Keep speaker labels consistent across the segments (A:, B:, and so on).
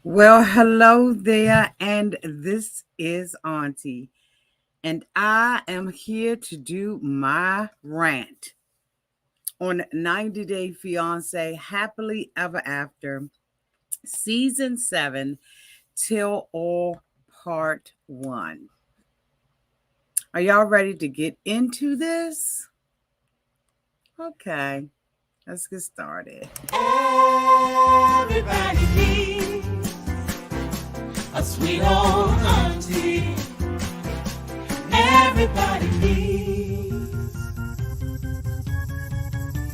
A: Well, hello there, and this is Auntie, and I am here to do my rant on 90 Day Fiance Happily Ever After, Season 7, Till All Part 1. Are y'all ready to get into this? Okay, let's get started.
B: Everybody needs a sweet old auntie. Everybody needs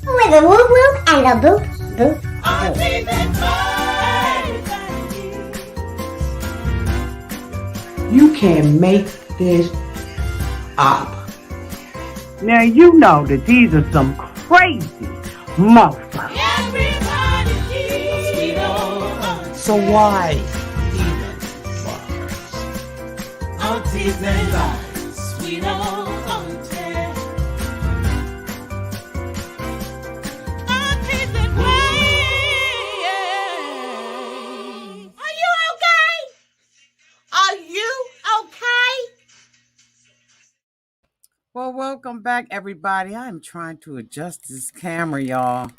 C: with a whoop whoop and a boop boop boop.
B: auntie that everybody needs.
D: You can make this up.
E: Now you know that these are some crazy motherfuckers.
B: Everybody needs a sweet old auntie.
D: So why even bother?
B: Aunties and lies, sweet old auntie. Aunties and ways. Are you okay? Are you okay?
A: Well, welcome back, everybody. I'm trying to adjust this camera, y'all.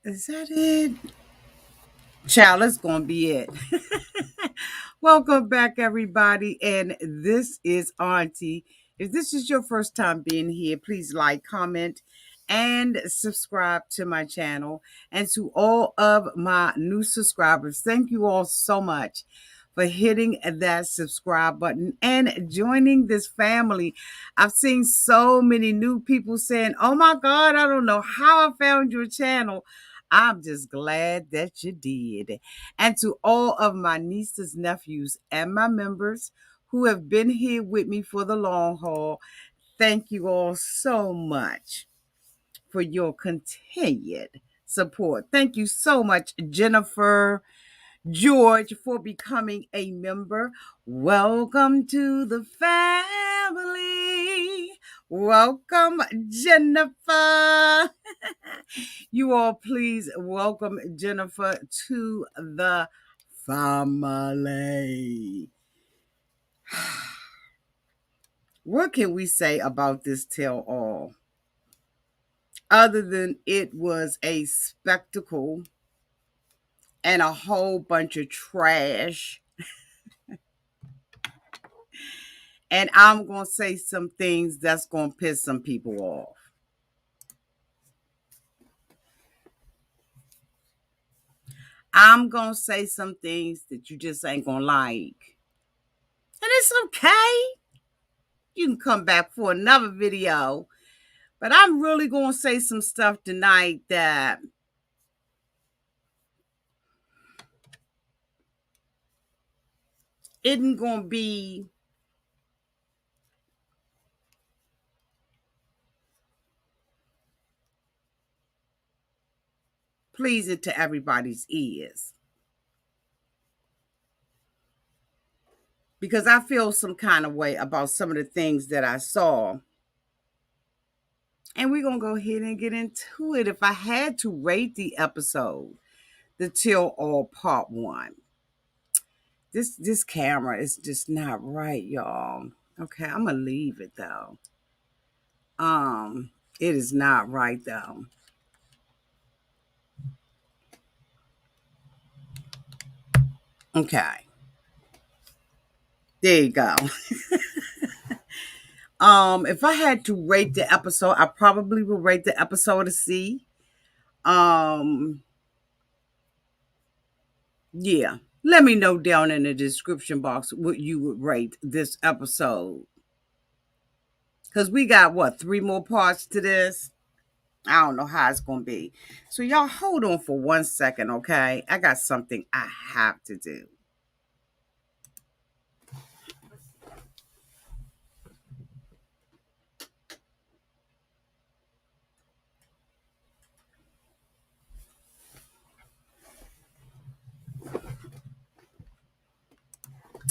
A: Is that it? Child, that's going to be it. Welcome back, everybody. And this is Auntie. If this is your first time being here, please like, comment, and subscribe to my channel. And to all of my new subscribers, thank you all so much for hitting that subscribe button and joining this family. I've seen so many new people saying, oh my God, I don't know how I found your channel. I'm just glad that you did. And to all of my nieces, nephews, and my members who have been here with me for the long haul, thank you all so much for your continued support. Thank you so much, Jennifer George, for becoming a member. Welcome to the family. Welcome, Jennifer. You all please welcome Jennifer to the family. What can we say about this tell all? Other than it was a spectacle and a whole bunch of trash. And I'm going to say some things that's going to piss some people off. I'm going to say some things that you just ain't going to like. And it's okay. You can come back for another video. But I'm really going to say some stuff tonight that isn't going to be pleasing to everybody's ears. Because I feel some kind of way about some of the things that I saw. And we're going to go ahead and get into it. If I had to rate the episode, the Till All Part 1. This camera is just not right, y'all. Okay, I'm going to leave it, though. It is not right, though. Okay. There you go. If I had to rate the episode, I probably would rate the episode a C. Yeah. Let me know down in the description box what you would rate this episode. Because we got, 3 more parts to this? I don't know how it's going to be. So y'all hold on for 1 second, okay? I got something I have to do.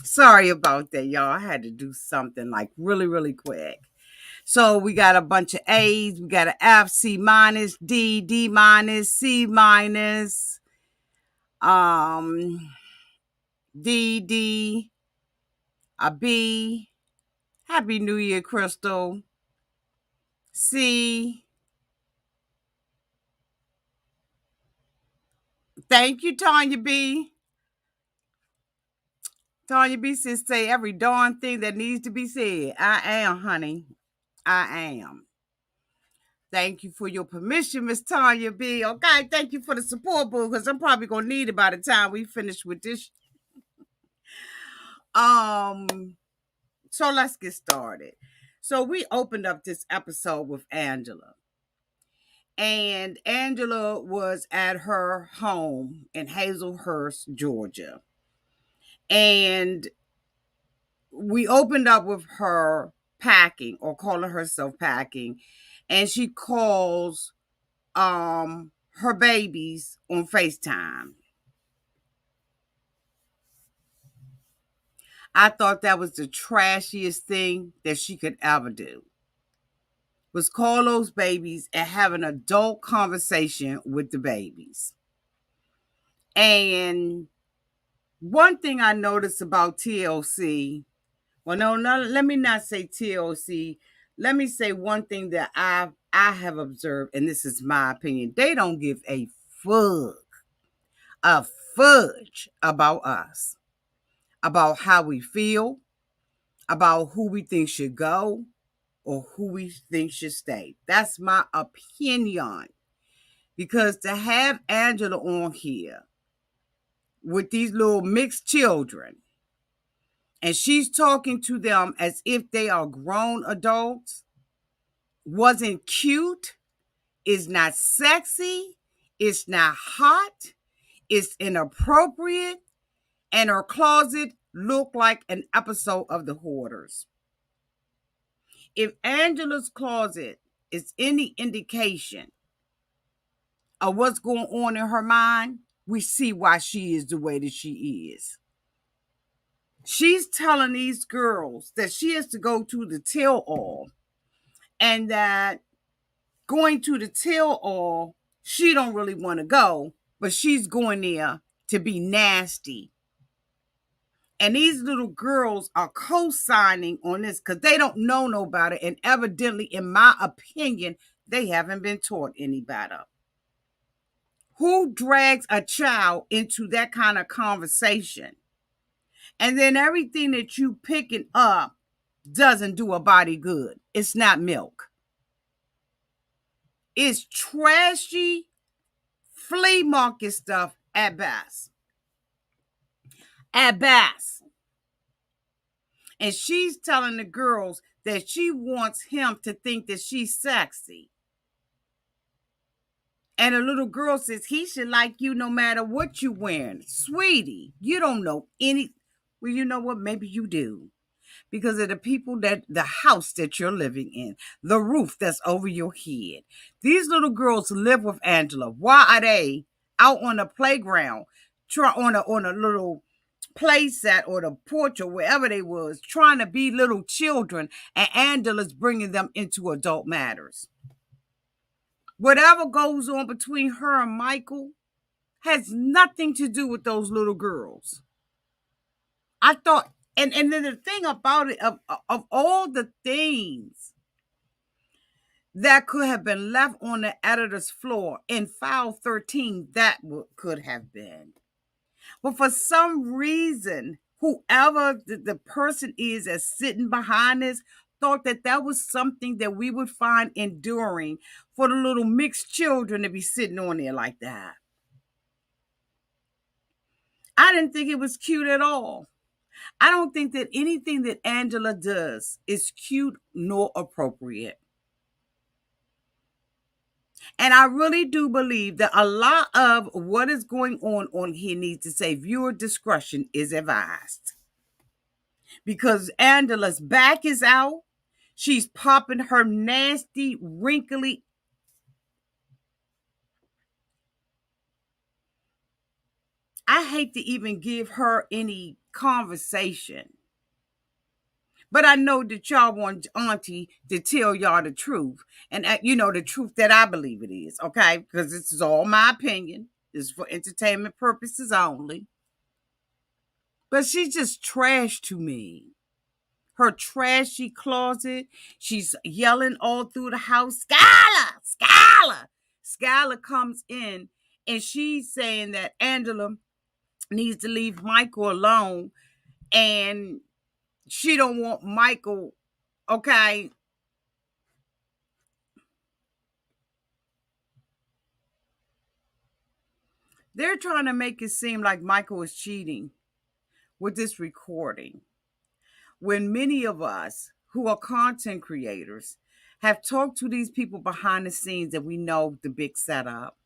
A: Sorry about that, y'all. I had to do something like really, really quick. So we got a bunch of A's. We got an F, C minus, D, D minus, C minus. Um, D, a B. Happy New Year, Crystal. C. Thank you, Tanya B. Tanya B says, say every darn thing that needs to be said. I am, honey. I am. Thank you for your permission, Miss Tanya B. Okay, thank you for the support, boo, because I'm probably gonna need it by the time we finish with this. So let's get started. So we opened up this episode with Angela. And Angela was at her home in Hazelhurst, Georgia. And we opened up with her packing or calling herself packing. And she calls her babies on FaceTime. I thought that was the trashiest thing that she could ever do. Was call those babies and have an adult conversation with the babies. And one thing I noticed about TLC, well, no, let me not say TLC. Let me say one thing that I have observed, and this is my opinion. They don't give a fudge about us, about how we feel, about who we think should go, or who we think should stay. That's my opinion. Because to have Angela on here with these little mixed children, and she's talking to them as if they are grown adults, wasn't cute, is not sexy, it's not hot, it's inappropriate, and her closet looked like an episode of The Hoarders. If Angela's closet is any indication of what's going on in her mind, we see why she is the way that she is. She's telling these girls that she has to go to the tell-all, and that going to the tell-all, she don't really want to go, but she's going there to be nasty. And these little girls are co-signing on this because they don't know no better, and evidently, in my opinion, they haven't been taught any better. Who drags a child into that kind of conversation? And then everything that you picking up doesn't do a body good. It's not milk. It's trashy flea market stuff at best. At best. And she's telling the girls that she wants him to think that she's sexy. And a little girl says he should like you no matter what you're wearing. Sweetie, you don't know any. Well, you know what? Maybe you do. Because of the people the house that you're living in, the roof that's over your head. These little girls live with Angela. Why are they out on the playground, on a little play set or the porch or wherever they was, trying to be little children, and Angela's bringing them into adult matters? Whatever goes on between her and Michael has nothing to do with those little girls. I thought, and then the thing about it, of all the things that could have been left on the editor's floor in file 13, that could have been. But for some reason, whoever the person is that's sitting behind this thought that was something that we would find enduring for the little mixed children to be sitting on there like that. I didn't think it was cute at all. I don't think that anything that Angela does is cute nor appropriate. And I really do believe that a lot of what is going on here needs to say viewer discretion is advised. Because Angela's back is out. She's popping her nasty, wrinkly. I hate to even give her any conversation. But I know that y'all want Auntie to tell y'all the truth. And, the truth that I believe it is, okay? Because this is all my opinion. This is for entertainment purposes only. But she's just trash to me. Her trashy closet. She's yelling all through the house, Skylar, Skylar. Skylar comes in and she's saying that Angela needs to leave Michael alone and she don't want Michael, okay? They're trying to make it seem like Michael is cheating with this recording. When many of us who are content creators have talked to these people behind the scenes that we know the big setup.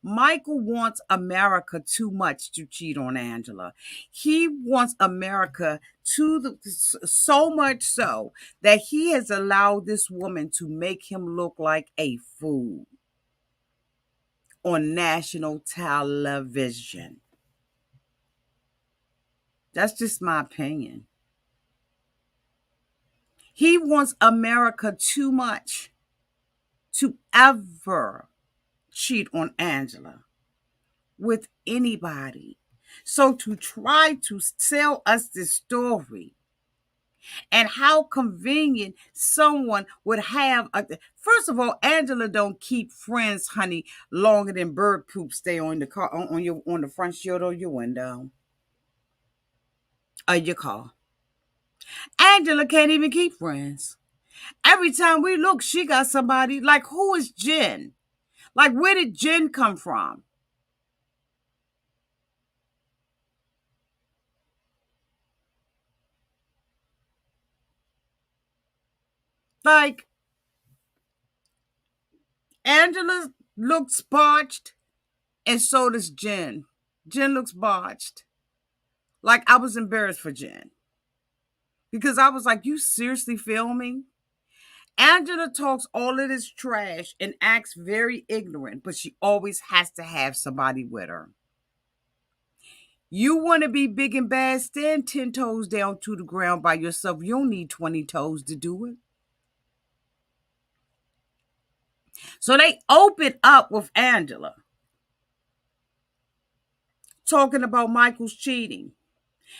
A: Michael wants America too much to cheat on Angela. He wants America so much so that he has allowed this woman to make him look like a fool on national television. That's just my opinion. He wants America too much to ever cheat on Angela with anybody. So to try to sell us this story and how convenient someone would have first of all, Angela don't keep friends, honey, longer than bird poop stay on the car on the front shield of your window of your car. Angela can't even keep friends. Every time we look, she got somebody. Like, who is Jen? Like, where did Jen come from? Like, Angela looks botched, and so does Jen. Jen looks botched. Like, I was embarrassed for Jen because I was like, you seriously filming? Angela talks all of this trash and acts very ignorant, but she always has to have somebody with her. You want to be big and bad, stand 10 toes down to the ground by yourself. You don't need 20 toes to do it. So they open up with Angela talking about Michael's cheating.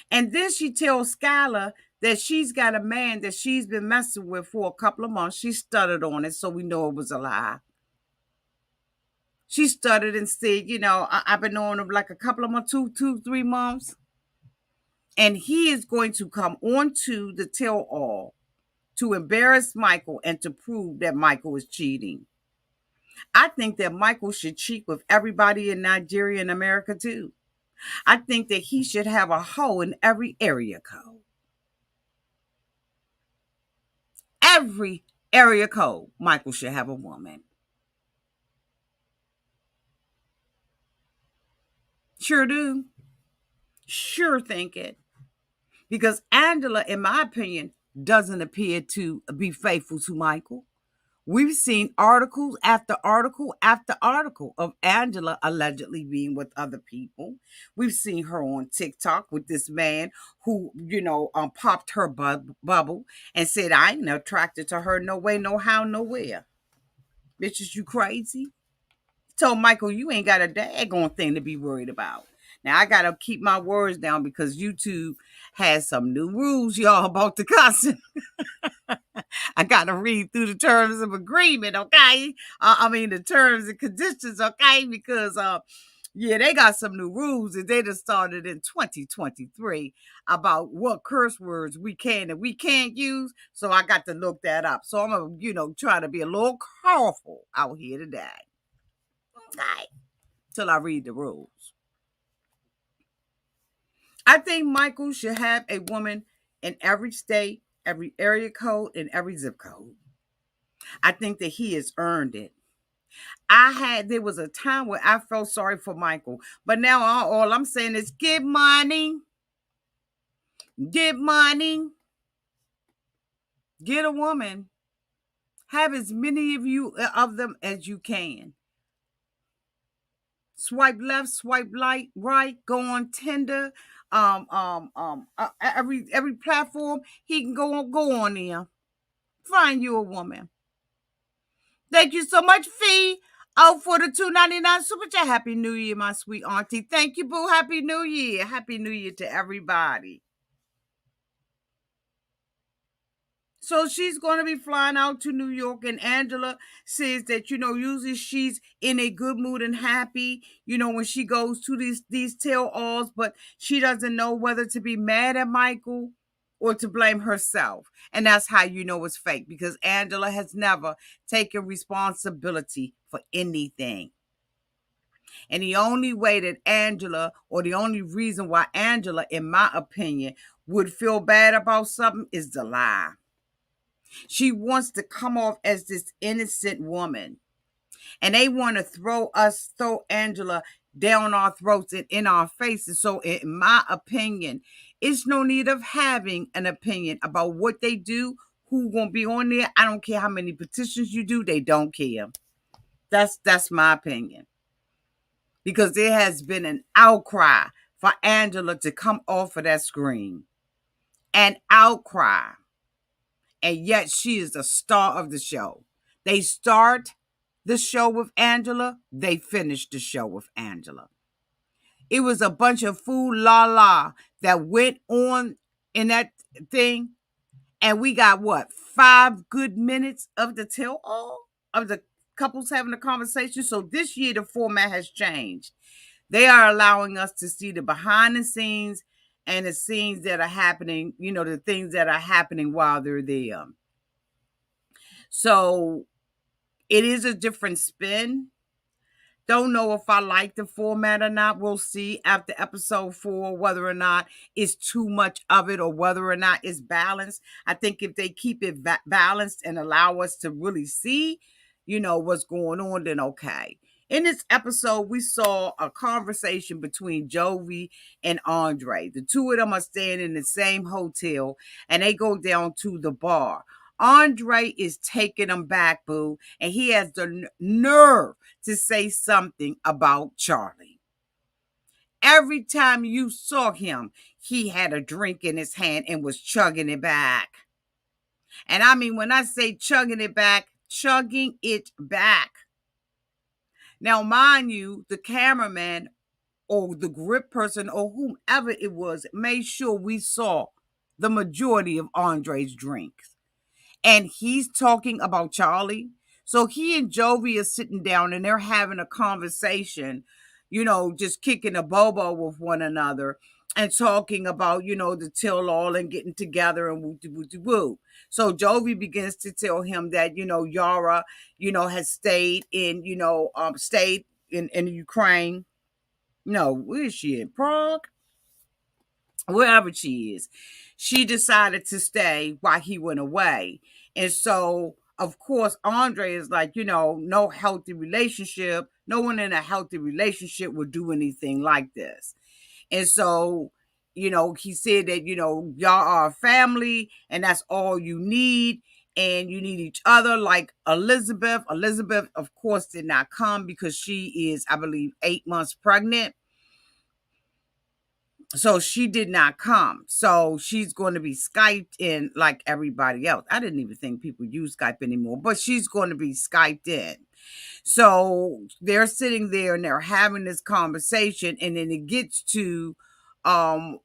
A: And then she tells Skylar that she's got a man that she's been messing with for a couple of months. She stuttered on it, so we know it was a lie. She stuttered and said, I've been knowing him like a couple of months, 3 months. And he is going to come on to the tell all to embarrass Michael and to prove that Michael is cheating. I think that Michael should cheat with everybody in Nigeria and America too. I think that he should have a hoe in every area code. Every area code, Michael should have a woman. Sure do. Sure think it. Because Angela, in my opinion, doesn't appear to be faithful to Michael. We've seen articles after article after article of Angela allegedly being with other people. We've seen her on TikTok with this man who, popped her bubble and said, I ain't attracted to her no way, no how, nowhere. Bitches, you crazy? Told Michael, you ain't got a daggone thing to be worried about. Now, I got to keep my words down because YouTube has some new rules, y'all, about the cussing. I got to read through the terms of agreement, okay? The terms and conditions, okay? Because, yeah, they got some new rules and they just started in 2023 about what curse words we can and we can't use. So I got to look that up. So I'm going to, try to be a little careful out here today. Okay? Till I read the rules. I think Michael should have a woman in every state, every area code, and every zip code. I think that he has earned it. There was a time where I felt sorry for Michael, but now all I'm saying is get money, get money, get a woman, have as many of them as you can. Swipe left, swipe right, go on Tinder, every platform he can go on there. Find you a woman. Thank you so much, Fee. Oh, for the 2.99 super chat. Happy New Year, my sweet auntie. Thank you, boo. Happy New Year. Happy New Year to everybody. So she's going to be flying out to New York, and Angela says that usually she's in a good mood and happy, when she goes to these tell-alls, but she doesn't know whether to be mad at Michael or to blame herself, and that's how it's fake, because Angela has never taken responsibility for anything. And the only way that Angela, or the only reason why Angela, in my opinion, would feel bad about something is the lie. She wants to come off as this innocent woman. And they want to throw Angela down our throats and in our faces. So, in my opinion, it's no need of having an opinion about what they do, who gonna be on there. I don't care how many petitions you do, they don't care. That's my opinion. Because there has been an outcry for Angela to come off of that screen. An outcry. And yet she is the star of the show. They start the show with Angela, they finish the show with Angela. It was a bunch of fool la la that went on in that thing, and we got what, 5 good minutes of the tell all of the couples having a conversation. So this year the format has changed. They are allowing us to see the behind the scenes and the scenes that are happening, the things that are happening while they're there. So it is a different spin. Don't know if I like the format or not. We'll see after episode 4 whether or not it's too much of it or whether or not it's balanced. I think if they keep it balanced and allow us to really see, what's going on, then okay. In this episode, we saw a conversation between Jovi and Andre. The two of them are staying in the same hotel, and they go down to the bar. Andre is taking them back, boo, and he has the nerve to say something about Charlie. Every time you saw him, he had a drink in his hand and was chugging it back. And I mean, when I say chugging it back, chugging it back. Now, mind you, the cameraman or the grip person or whomever it was made sure we saw the majority of Andre's drinks. And he's talking about Charlie. So he and Jovi are sitting down and they're having a conversation, just kicking a bobo with one another and talking about, the tell all and getting together and woo. So Jovi begins to tell him that, Yara, has stayed in, stayed in Ukraine. No, where is she in Prague? Wherever she is, she decided to stay while he went away. And so, of course, Andre is like, no healthy relationship. No one in a healthy relationship would do anything like this. And so, he said that, y'all are a family and that's all you need. And you need each other, like Elizabeth. Elizabeth, of course, did not come because she is, I believe, 8 months pregnant. So she did not come. So she's going to be Skyped in like everybody else. I didn't even think people use Skype anymore, but she's going to be Skyped in. So they're sitting there and they're having this conversation, and then it gets to them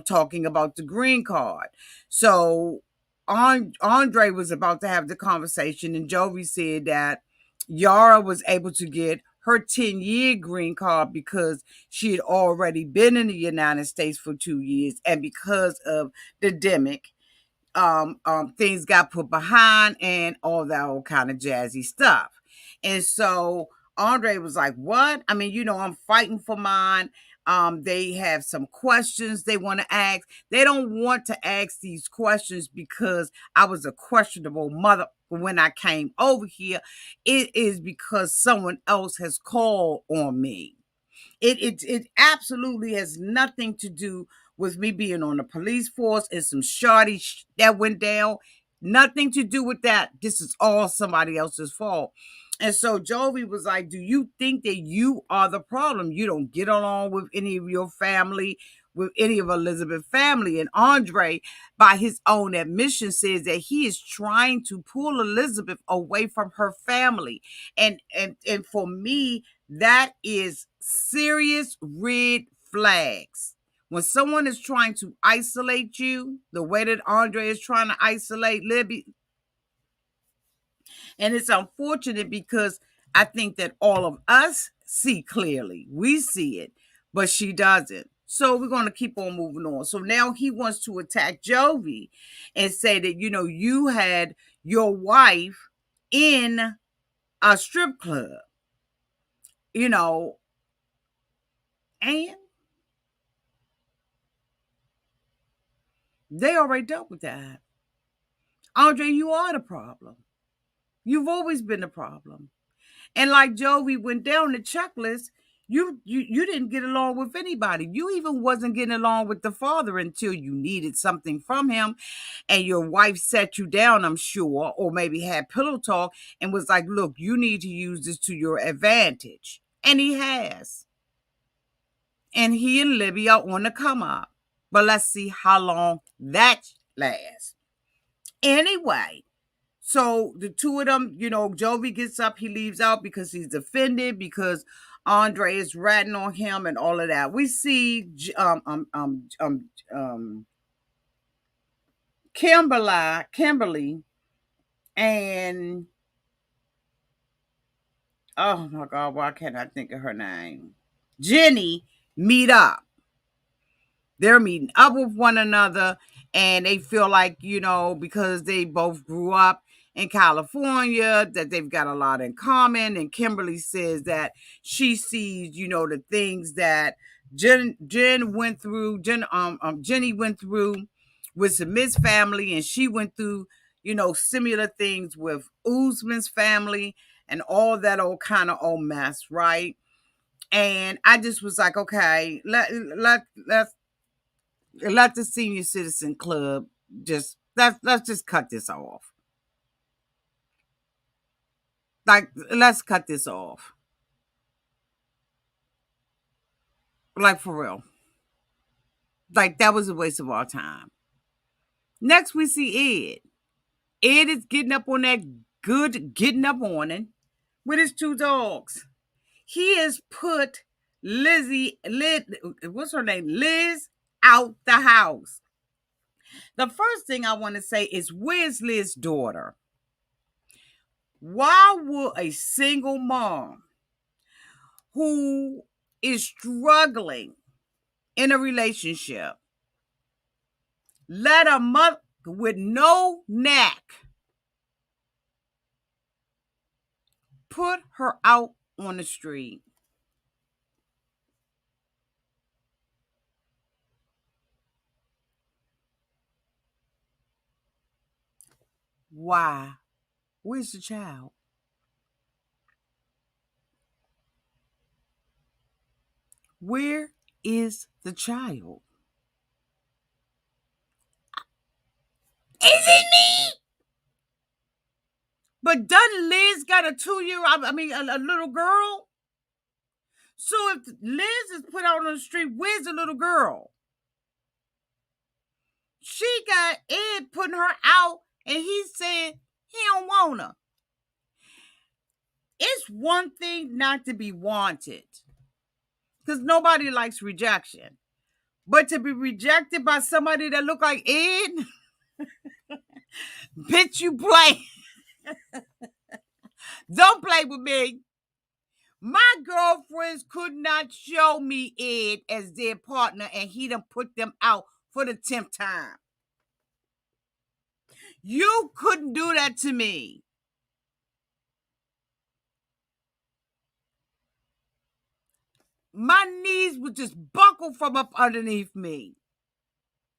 A: talking about the green card. So Andre was about to have the conversation, and Jovi said that Yara was able to get her 10-year green card because she had already been in the United States for 2 years, and because of the demic, things got put behind and all that old kind of jazzy stuff. And so Andre was like, what? I mean, I'm fighting for mine. They have some questions they want to ask. They don't want to ask these questions because I was a questionable mother when I came over here. It is because someone else has called on me. It absolutely has nothing to do with me being on the police force and some shoddy that went down. Nothing to do with that. This is all somebody else's fault. And so Jovi was like, do you think that you are the problem? You don't get along with any of your family. with any of Elizabeth's family. And Andre, by his own admission, says that he is trying to pull Elizabeth away from her family. And for me, that is serious red flags. When someone is trying to isolate you, the way that Andre is trying to isolate Libby, and it's unfortunate because I think that all of us see clearly. We see it, but she doesn't. So we're going to keep on moving on. So now he wants to attack Jovi and say that, you had your wife in a strip club, you know, and they already dealt with that. Andre, you are the problem. You've always been the problem. And like Jovi went down the checklist, you didn't get along with anybody. You even wasn't getting along with the father until you needed something from him. And your wife sat you down, I'm sure, or maybe had pillow talk and was like, look, you need to use this to your advantage. And he has. And he and Libby are on the come up. But let's see how long that lasts. Anyway, so the two of them, Jovi gets up, he leaves out because he's offended because Andre is ratting on him and all of that. We see Kimberly, and oh my God, why can't I think of her name? Jenny meet up. They're meeting up with one another, and they feel like, because they both grew up in California, that they've got a lot in common. And Kimberly says that she sees, the things that Jenny went through with Smith's family, and she went through, similar things with Usman's family and all that old mess, right? And I just was like, okay, let the senior citizen club let's just cut this off. Like, let's cut this off. Like, for real. Like, that was a waste of our time. Next, we see Ed. Ed is getting up on that good getting up morning with his two dogs. He has put what's her name? Liz out the house. The first thing I want to say is, where's Liz's daughter? Why would a single mom who is struggling in a relationship let a mother with no neck put her out on the street? Why? Where's the child? Where is the child? Is it me? But doesn't Liz got a 2-year, a little girl? So if Liz is put out on the street, where's the little girl? She got Ed putting her out, and he said he don't want her. It's one thing not to be wanted, because nobody likes rejection. But to be rejected by somebody that look like Ed, bitch, you play. Don't play with me. My girlfriends could not show me Ed as their partner, and he done put them out for the 10th time. You couldn't do that to me. My knees would just buckle from up underneath me.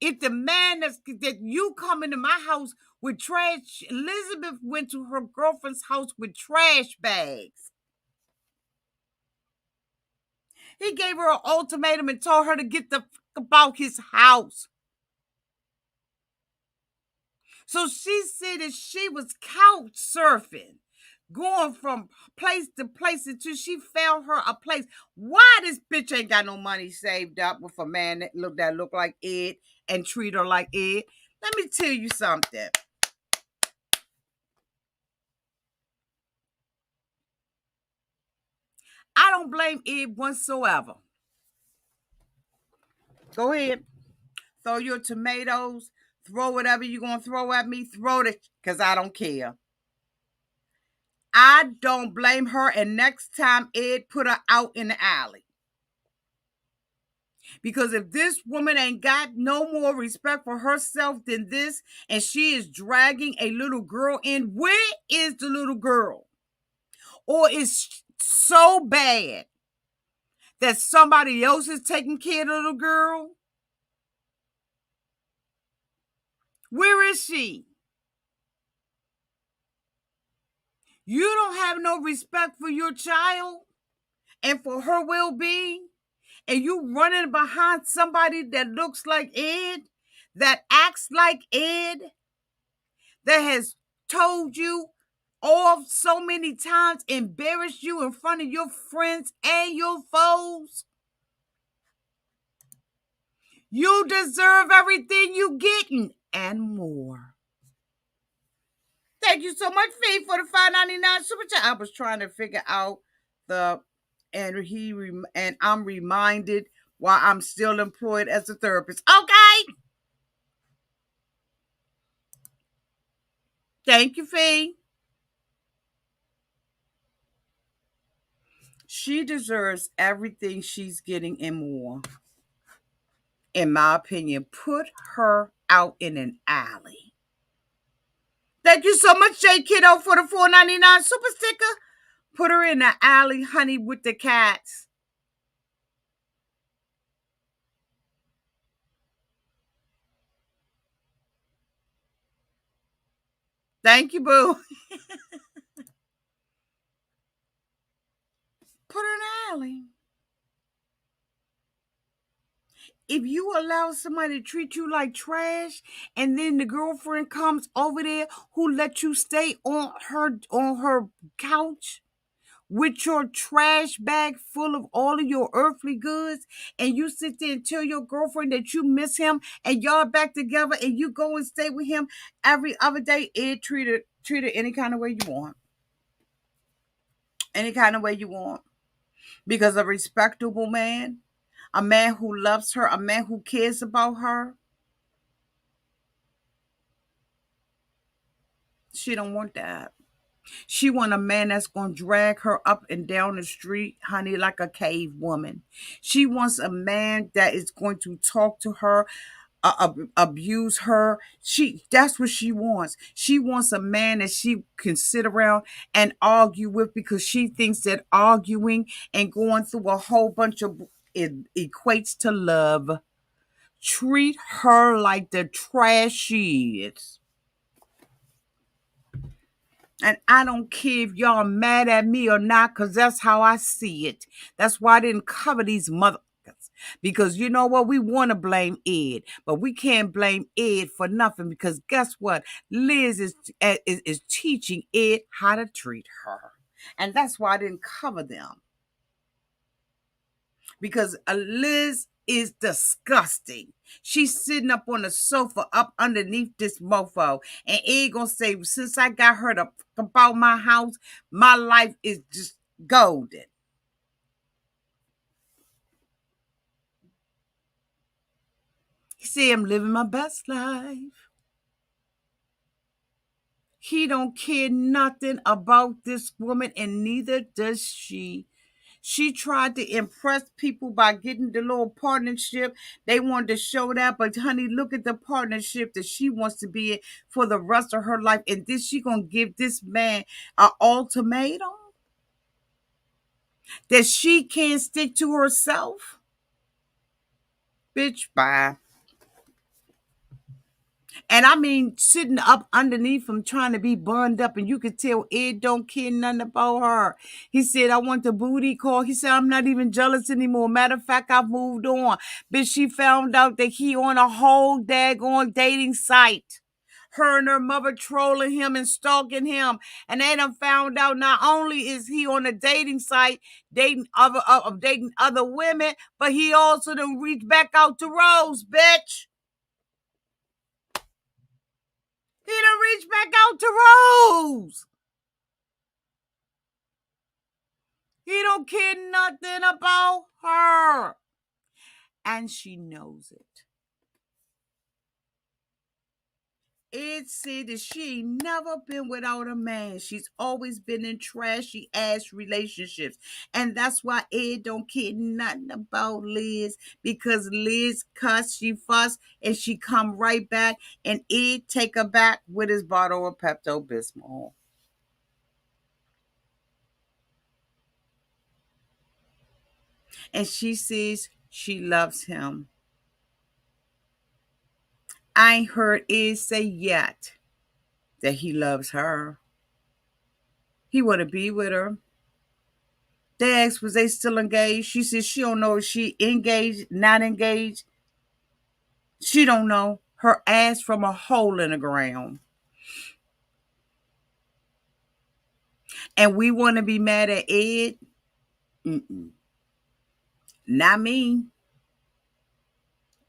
A: If the man that you come into my house with trash, Elizabeth went to her girlfriend's house with trash bags. He gave her an ultimatum and told her to get the fuck about his house. So she said that she was couch surfing going from place to place until she found her a place. Why this bitch ain't got no money saved up with a man that look like Ed and treat her like Ed? Let me tell you something. I don't blame Ed whatsoever. Go ahead. Throw your tomatoes. Throw whatever you're going to throw at me. Throw it because I don't care. I don't blame her. And next time, Ed, put her out in the alley. Because if this woman ain't got no more respect for herself than this, and she is dragging a little girl in, where is the little girl? Or is so bad that somebody else is taking care of the little girl? Where is she? You don't have no respect for your child and for her well-being, and you running behind somebody that looks like Ed, that acts like Ed, that has told you off so many times, embarrassed you in front of your friends and your foes. You deserve everything you getting and more. Thank you so much, Fee, for the $5.99 super chat. I was trying to figure out the and I'm reminded why I'm still employed as a therapist. Okay. Thank you, Fee. She deserves everything she's getting and more. In my opinion, put her out in an alley. Thank you so much, J Kiddo, for the $4.99 super sticker. Put her in the alley, honey, with the cats. Thank you, boo. Put her in the alley. If you allow somebody to treat you like trash, and then the girlfriend comes over there who let you stay on her couch with your trash bag full of all of your earthly goods, and you sit there and tell your girlfriend that you miss him, and y'all back together, and you go and stay with him every other day, treat her any kind of way you want. Any kind of way you want. Because a respectable man, a man who loves her, a man who cares about her, she don't want that. She want a man that's going to drag her up and down the street, honey, like a cave woman. She wants a man that is going to talk to her, abuse her. That's what she wants. She wants a man that she can sit around and argue with, because she thinks that arguing and going through a whole bunch of it equates to love. Treat her like the trash she is. And I don't care if y'all mad at me or not, because that's how I see it. That's why I didn't cover these motherfuckers. Because you know what? We want to blame Ed, but we can't blame Ed for nothing, because guess what? Liz is teaching Ed how to treat her. And that's why I didn't cover them. Because Liz is disgusting. She's sitting up on the sofa up underneath this mofo. And Ed gonna say, since I got her to talk about my house, my life is just golden. He said, I'm living my best life. He don't care nothing about this woman, and neither does she. She tried to impress people by getting the little partnership. They wanted to show that, but honey, look at the partnership that she wants to be in for the rest of her life. And this, she gonna give this man an ultimatum that she can't stick to herself? Bitch, bye. And I mean, sitting up underneath him trying to be burned up, and you could tell Ed don't care nothing about her. He said, I want the booty call. He said, I'm not even jealous anymore. Matter of fact, I've moved on. But she found out that he on a whole daggone dating site. Her and her mother trolling him and stalking him. And they done found out not only is he on a dating site dating other women, but he also done reached back out to Rose, bitch. He done reached back out to Rose. He don't care nothing about her. And she knows it. Ed said that she ain't never been without a man. She's always been in trashy ass relationships. And that's why Ed don't care nothing about Liz. Because Liz cuss, she fuss, and she come right back. And Ed take her back with his bottle of Pepto-Bismol. And she says she loves him. I ain't heard Ed say yet that he loves her. He want to be with her. They asked, was they still engaged? She said she don't know if she engaged, not engaged. She don't know. Her ass from a hole in the ground. And we want to be mad at Ed? Mm-mm. Not me.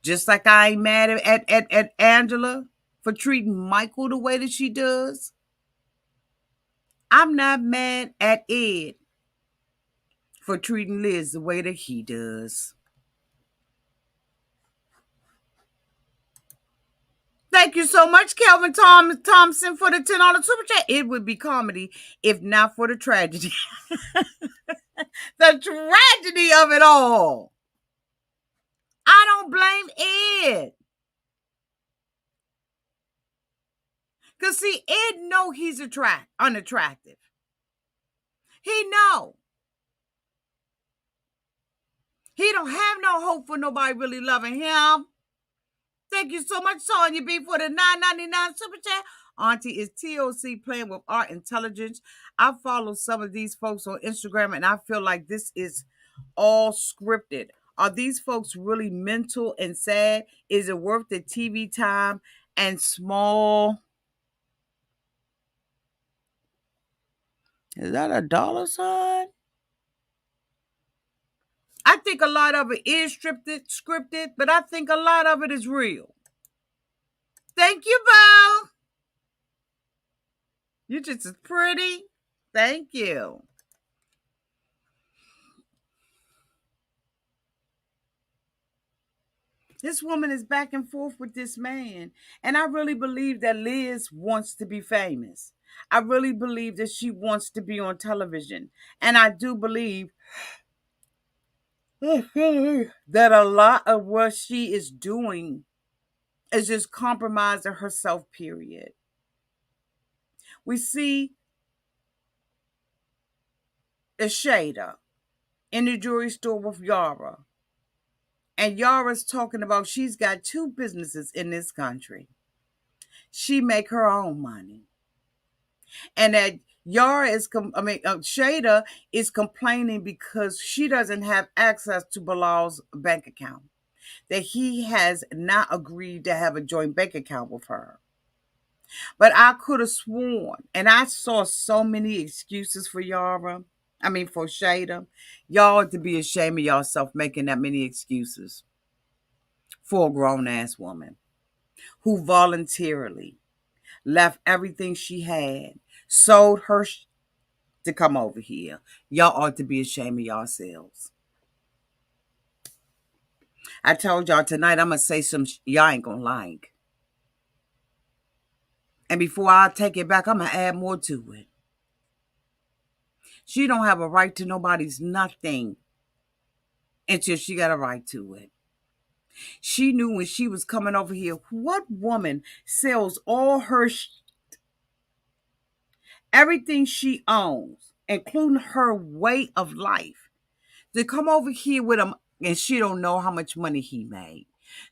A: Just like I ain't mad at Angela for treating Michael the way that she does. I'm not mad at Ed for treating Liz the way that he does. Thank you so much, Kelvin Thompson, for the $10 super chat. It would be comedy if not for the tragedy. The tragedy of it all. I don't blame Ed. Because, see, Ed know he's unattractive. He know. He don't have no hope for nobody really loving him. Thank you so much, Sonya B, for the $9.99 super chat. Auntie is TOC playing with art intelligence. I follow some of these folks on Instagram, and I feel like this is all scripted. Are these folks really mental and sad? Is it worth the TV time and small? Is that a dollar sign? I think a lot of it is scripted, but I think a lot of it is real. Thank you, Bo. You're just as pretty. Thank you. This woman is back and forth with this man. And I really believe that Liz wants to be famous. I really believe that she wants to be on television. And I do believe that a lot of what she is doing is just compromising herself, period. We see Ashada in the jewelry store with Yara. And Yara's talking about she's got 2 businesses in this country. She make her own money. And that Shada is complaining because she doesn't have access to Bilal's bank account. That he has not agreed to have a joint bank account with her. But I could have sworn, and I saw so many excuses for for Shada. Y'all to be ashamed of yourself making that many excuses for a grown-ass woman who voluntarily left everything she had, sold her to come over here. Y'all ought to be ashamed of yourselves. I told y'all tonight I'm going to say some y'all ain't going to like. And before I take it back, I'm going to add more to it. She don't have a right to nobody's nothing until she got a right to it. She knew when she was coming over here, what woman sells all her everything she owns, including her way of life, to come over here with him, and she don't know how much money he made.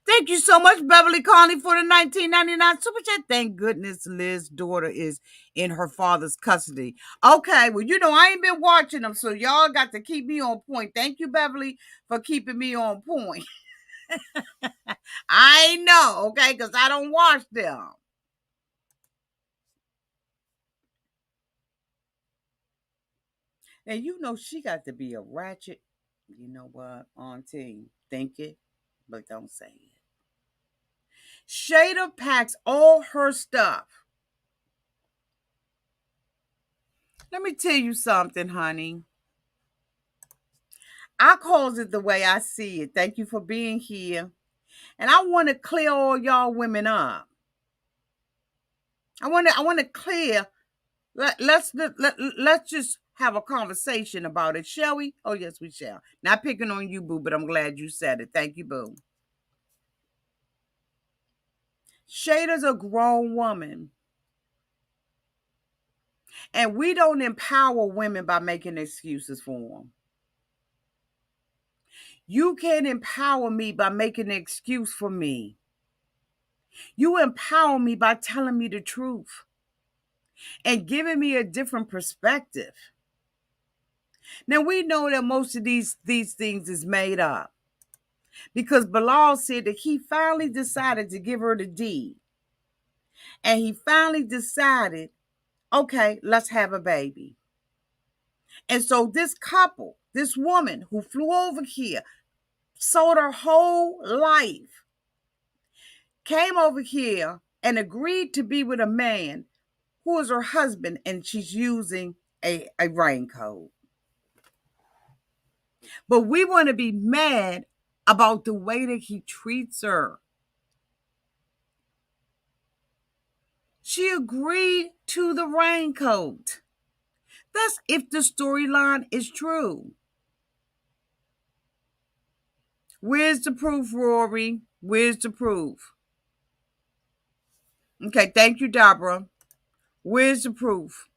A: Thank you so much, Beverly Conley, for the $19.99 super chat. Thank goodness Liz's daughter is in her father's custody. Okay, well, I ain't been watching them, so y'all got to keep me on point. Thank you, Beverly, for keeping me on point. I know, okay, because I don't watch them. And you know she got to be a ratchet. You know what, Auntie? Think it, but don't say it. Shada packs all her stuff. Let me tell you something, honey. I calls it the way I see it. Thank you for being here. And I want to clear all y'all women up. I want to clear. Let's just have a conversation about it, shall we? Oh yes, we shall. Not picking on you, boo, but I'm glad you said it. Thank you, boo. Shada's a grown woman, and we don't empower women by making excuses for them. You can't empower me by making an excuse for me. You empower me by telling me the truth and giving me a different perspective. Now we know that most of these things is made up because Bilal said that he finally decided to give her the deed. And he finally decided, okay, let's have a baby. And so this couple, this woman who flew over here, sold her whole life, came over here and agreed to be with a man who is her husband, and she's using a raincoat. But we want to be mad about the way that he treats her. She agreed to the raincoat. That's if the storyline is true. Where's the proof, Rory? Where's the proof? Okay, thank you, Deborah. Where's the proof?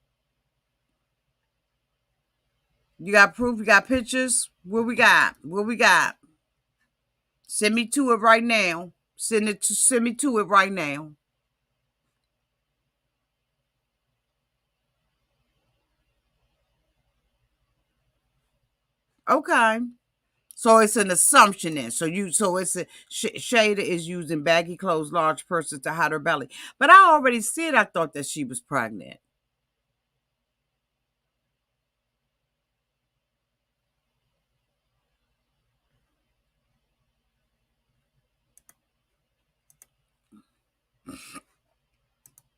A: You got proof? You got pictures? What we got? What we got? Send me to it right now. Send me to it right now. Okay. So it's an assumption then. So it's a Shada is using baggy clothes, large purses to hide her belly. But I already said I thought that she was pregnant.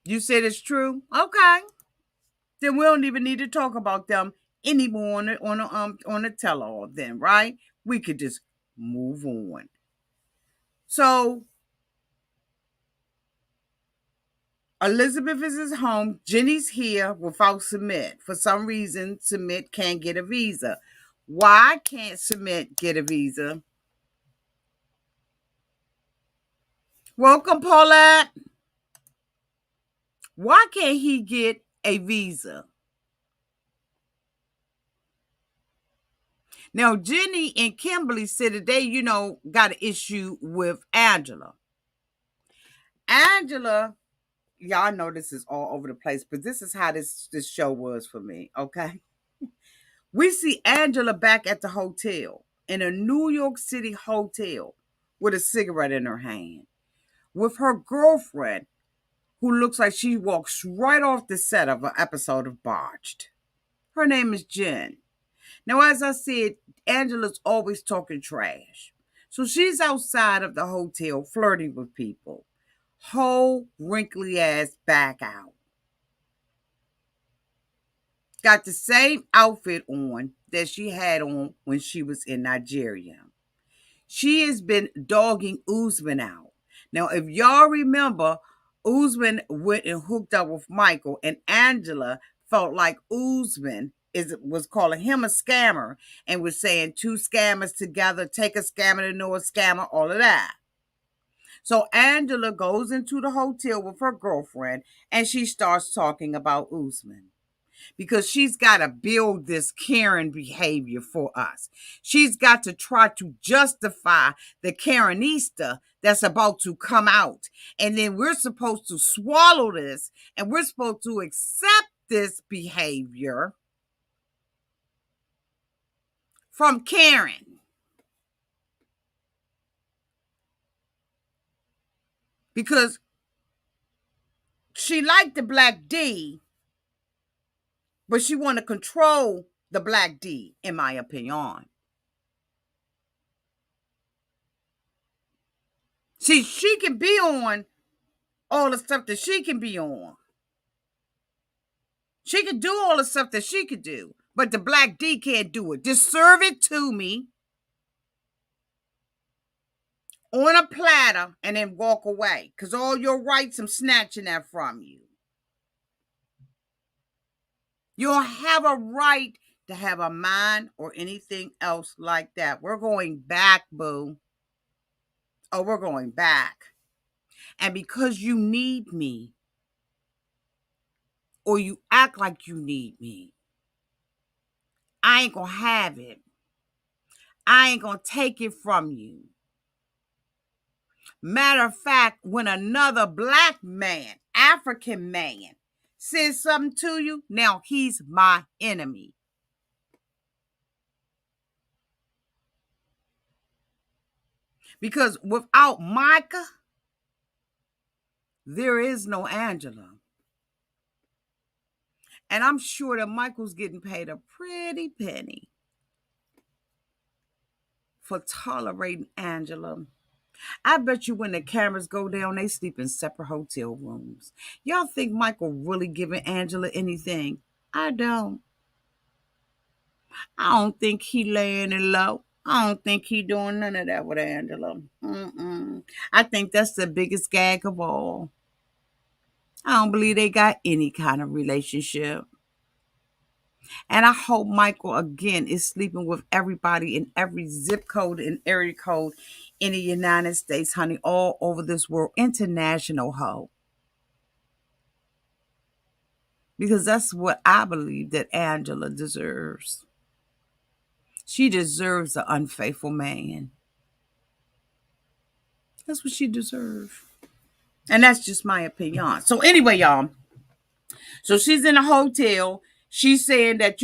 A: You said it's true? Okay. Then we don't even need to talk about them anymore on the tell-all then, right? We could just move on. So Elizabeth is at home. Jenny's here without Submit. For some reason, Submit can't get a visa. Why can't Submit get a visa? Welcome, Paulette. Why can't he get a visa? Now, Jenny and Kimberly said that they, got an issue with Angela. Angela, y'all know this is all over the place, but this is how this show was for me, okay? We see Angela back at the hotel, in a New York City hotel, with a cigarette in her hand, with her girlfriend, who looks like she walks right off the set of an episode of Botched. Her name is Jen. Now, as I said, Angela's always talking trash. So she's outside of the hotel flirting with people. Whole wrinkly ass back out. Got the same outfit on that she had on when she was in Nigeria. She has been dogging Usman out. Now, if y'all remember, Usman went and hooked up with Michael, and Angela felt like Usman was calling him a scammer and was saying two scammers together, take a scammer to know a scammer, all of that. So Angela goes into the hotel with her girlfriend and she starts talking about Usman because she's got to build this Karen behavior for us. She's got to try to justify the Karenista that's about to come out. And then we're supposed to swallow this and we're supposed to accept this behavior from Karen. Because she liked the Black D, but she want to control the Black D, in my opinion. See, she can be on all the stuff that she can be on. She can do all the stuff that she could do, but the Black D can't do it. Just serve it to me on a platter and then walk away, because all your rights, I'm snatching that from you. You don't have a right to have a mind or anything else like that. We're going back, boo. Oh, we're going back. And because you need me, or you act like you need me, I ain't gonna have it. I ain't gonna take it from you. Matter of fact, when another Black man, African man, says something to you, now he's my enemy. Because without Micah, there is no Angela. And I'm sure that Michael's getting paid a pretty penny for tolerating Angela. I bet you when the cameras go down, they sleep in separate hotel rooms. Y'all think Michael really giving Angela anything? I don't. I don't think he laying it low. I don't think he doing none of that with Angela. I think that's the biggest gag of all. I don't believe they got any kind of relationship. And I hope Michael again is sleeping with everybody in every zip code and area code in the United States, honey, all over this world. International hoe. Because that's what I believe that Angela deserves. She deserves an unfaithful man. That's what she deserves. And that's just my opinion. So anyway, y'all. So she's in a hotel. She's saying that,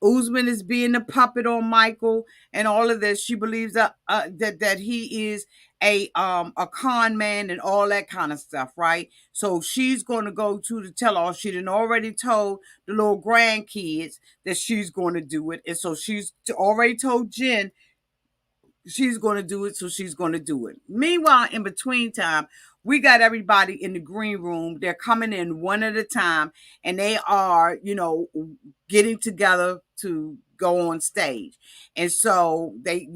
A: Usman is being a puppet on Michael and all of this. She believes that he is a con man and all that kind of stuff, right? So she's going to go to the tell-all. She done already told the little grandkids that she's going to do it. And so she's already told Jen she's going to do it, so she's going to do it. Meanwhile, in between time, we got everybody in the green room. They're coming in one at a time, and they are, getting together to go on stage. And so they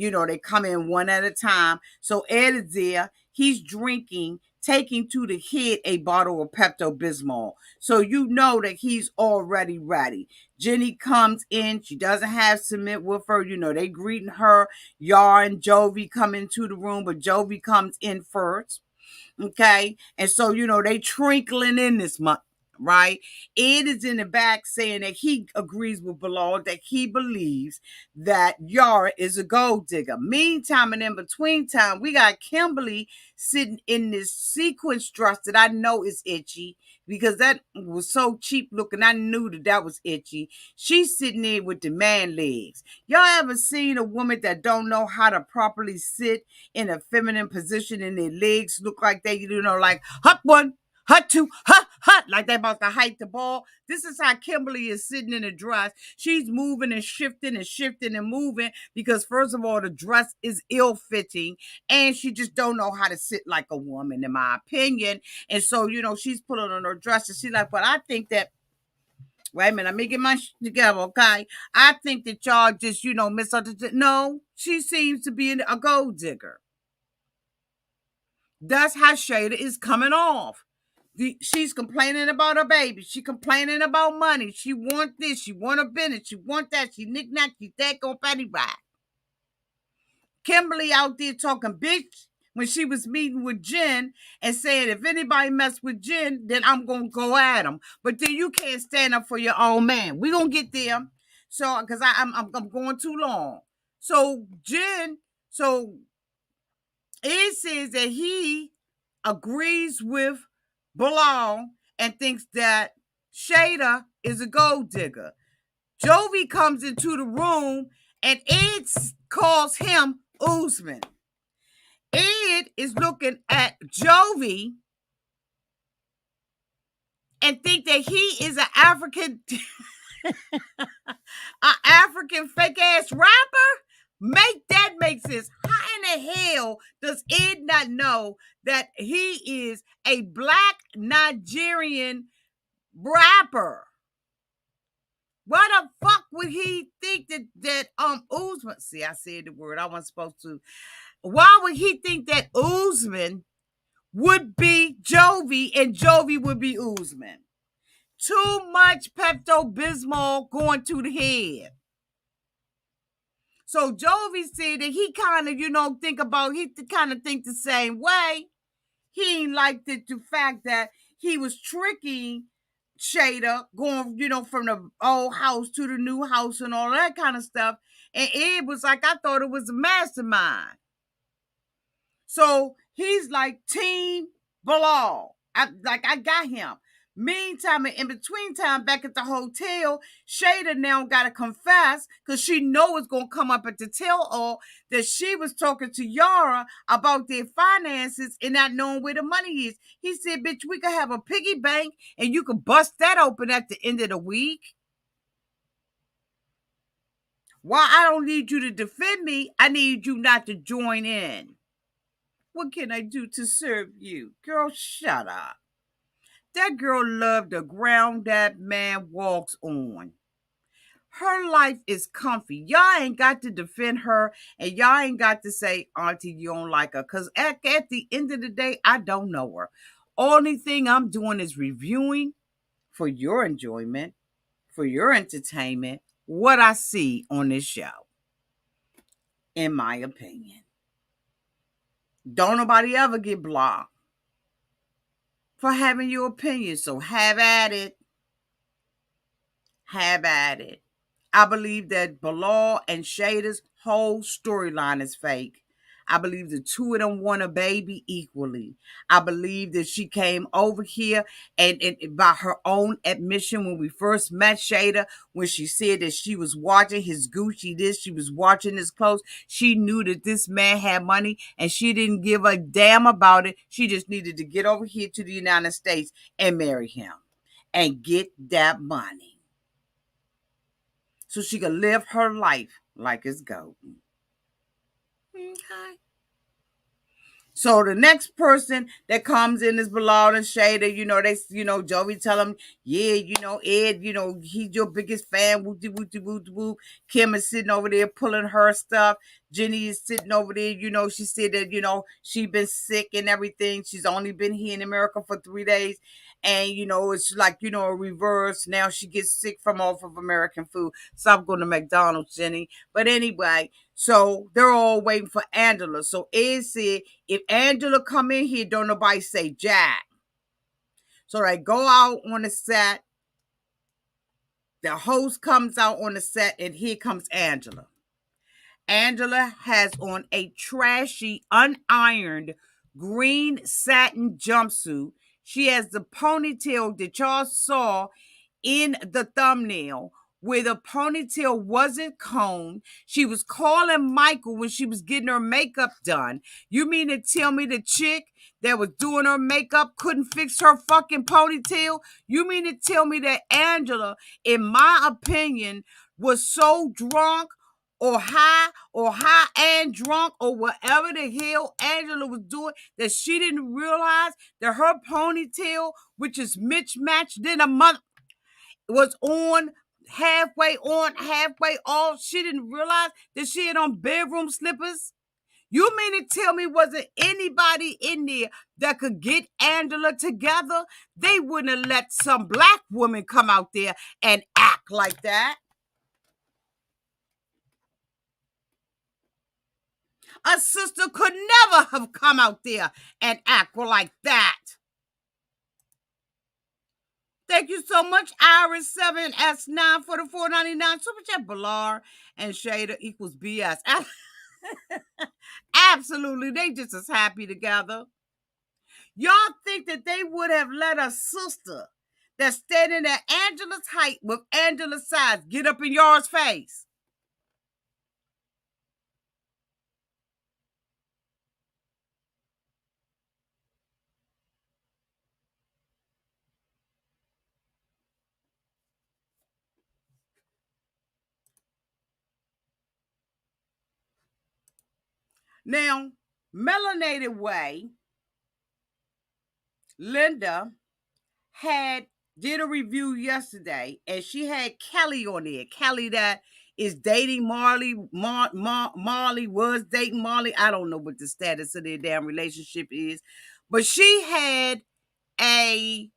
A: come in one at a time. So Ed is there. He's drinking, taking to the head a bottle of Pepto-Bismol. So you know that he's already ready. Jenny comes in. She doesn't have cement with her. They greeting her. Yar and Jovi come into the room, but Jovi comes in first. Okay. And so, they trickling in this month, right? Ed is in the back saying that he agrees with Bilal, that he believes that Yara is a gold digger. Meantime, and in between time, we got Kimberly sitting in this sequence dress that I know is itchy because that was so cheap looking. I knew that was itchy. She's sitting there with the man legs. Y'all ever seen a woman that don't know how to properly sit in a feminine position and their legs look like they, like hut one, hut two, hut, like they about to hike the ball? This is how Kimberly is sitting in a dress. She's moving and shifting and moving because, first of all, the dress is ill-fitting and she just don't know how to sit like a woman, in my opinion. And so, she's pulling on her dress and she's like, but I think that, wait a minute, let me get my shit together, okay? I think that y'all just, misunderstood. No, she seems to be a gold digger. That's how Shada is coming off. She's complaining about her baby. She complaining about money. She want this. She want a business. She want that. She knick-knack. She that go patty right. Kimberly out there talking bitch when she was meeting with Jen and saying, if anybody mess with Jen, then I'm going to go at him. But then you can't stand up for your own man. We're going to get there. So, because I'm going too long. So, it says that he agrees with Bilal and thinks that Shada is a gold digger. Jovi comes into the room and Ed calls him Usman. Ed is looking at Jovi and think that he is an African A African fake ass rapper? Make that make sense. How in the hell does Ed not know that he is a black Nigerian rapper? Why the fuck would he think that Usman? See, I said the word I wasn't supposed to. Why would he think that Usman would be Jovi and Jovi would be Usman? Too much Pepto Bismol going to the head. So Jovi said that he kind of, he kind of think the same way. He ain't liked the fact that he was tricking Shada, going, from the old house to the new house and all that kind of stuff. And Ed was like, I thought it was a mastermind. So he's like Team Bilal. I got him. Meantime, and in between time, back at the hotel, Shada now got to confess because she know it's going to come up at the tell all that she was talking to Yara about their finances and not knowing where the money is. He said, bitch, we could have a piggy bank and you could bust that open at the end of the week. While I don't need you to defend me, I need you not to join in. What can I do to serve you? Girl, shut up. That girl loved the ground that man walks on. Her life is comfy. Y'all ain't got to defend her and y'all ain't got to say, Auntie, you don't like her. Because at the end of the day, I don't know her. Only thing I'm doing is reviewing for your enjoyment, for your entertainment, what I see on this show, in my opinion. Don't nobody ever get blocked for having your opinion. So have at it. Have at it. I believe that Bilal and Shada's whole storyline is fake. I believe the two of them want a baby equally. I believe that she came over here and by her own admission when we first met Shada, when she said that she was watching his Gucci this, she was watching his clothes. She knew that this man had money and she didn't give a damn about it. She just needed to get over here to the United States and marry him and get that money so she could live her life like it's golden. Okay. So the next person that comes in is Bilal and Shada. Joey tell him, yeah, Ed, he's your biggest fan. Whoop, whoop, whoop, whoop. Kim is sitting over there pulling her stuff. Jenny is sitting over there. She said that, she been sick and everything. She's only been here in America for 3 days. And, it's like, a reverse. Now she gets sick from off of American food. Stop going to McDonald's, Jenny. But anyway, so they're all waiting for Angela. So Ed said, if Angela come in here, don't nobody say Jack. So they go out on the set. The host comes out on the set, and here comes Angela. Angela has on a trashy, unironed green satin jumpsuit. She has the ponytail that y'all saw in the thumbnail, where the ponytail wasn't combed. She was calling Michael when she was getting her makeup done. You mean to tell me the chick that was doing her makeup couldn't fix her fucking ponytail? You mean to tell me that Angela, in my opinion, was so drunk or high and drunk or whatever the hell Angela was doing that she didn't realize that her ponytail, which is mismatched in a month, was halfway on, halfway off. She didn't realize that she had on bedroom slippers. You mean to tell me wasn't anybody in there that could get Angela together? They wouldn't have let some black woman come out there and act like that. A sister could never have come out there and act like that. Thank you so much, Iris7S9 for the $4.99 super chat. Bilar and Shada equals BS. Absolutely, they just as happy together. Y'all think that they would have let a sister that's standing at Angela's height with Angela's size get up in y'all's face? Now, Melanated Way, Linda had did a review yesterday, and she had Kelly on there. Kelly that is dating Marley. Marley was dating Marley. I don't know what the status of their damn relationship is, but she a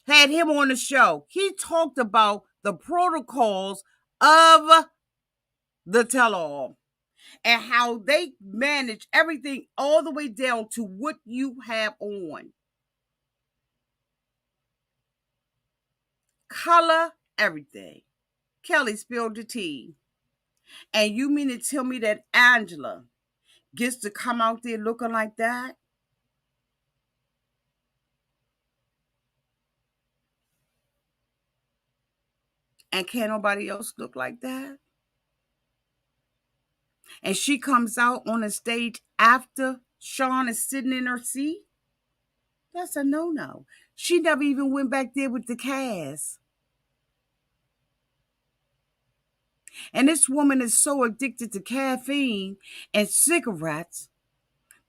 A: had him on the show. He talked about the protocols of the tell-all and how they manage everything all the way down to what you have on. Color, everything. Kelly spilled the tea. And you mean to tell me that Angela gets to come out there looking like that? And can't nobody else look like that? And she comes out on the stage after Sean is sitting in her seat? That's a no-no. She never even went back there with the cast. And this woman is so addicted to caffeine and cigarettes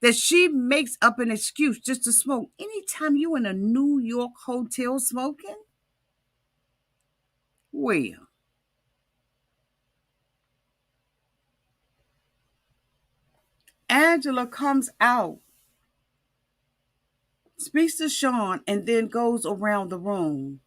A: that she makes up an excuse just to smoke. Anytime you in a New York hotel smoking, well, Angela comes out, speaks to Sean, and then goes around the room.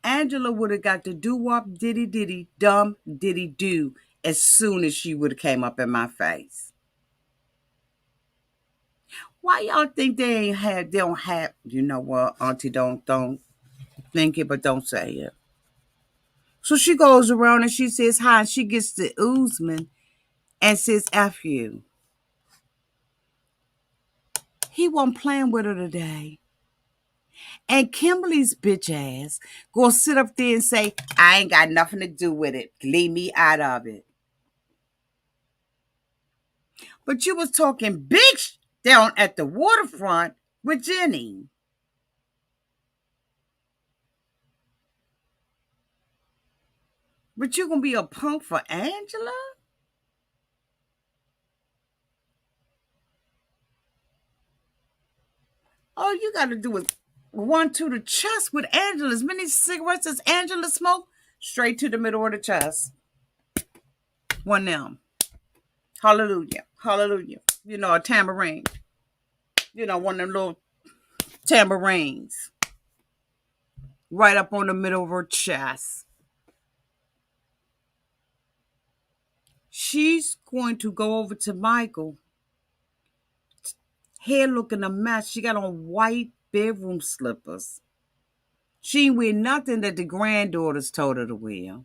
A: Angela would have got the doo-wop diddy dumb diddy do as soon as she would have came up in my face. Why y'all think they don't have, you know what, Auntie, don't think it, but don't say it. So she goes around and she says hi, and she gets to Usman and says, F you. He wasn't playing with her today. And Kimberly's bitch ass gonna sit up there and say, I ain't got nothing to do with it. Leave me out of it. But you was talking big down at the waterfront with Jenny. But you gonna be a punk for Angela? All you gotta do is one to the chest with Angela. As many cigarettes as Angela smoked, straight to the middle of the chest. One them. Hallelujah. Hallelujah. You know, a tambourine. You know, one of them little tambourines. Right up on the middle of her chest. She's going to go over to Michael. Hair looking a mess. She got on white bedroom slippers. She ain't wear nothing that the granddaughters told her to wear.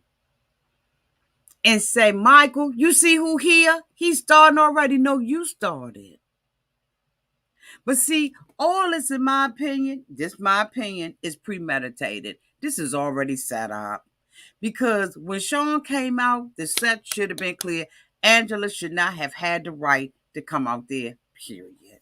A: And say, Michael, you see who here? He's starting already. No, you started. But see, all this, in my opinion, is premeditated. This is already set up. Because when Sean came out, the set should have been clear. Angela should not have had the right to come out there, period.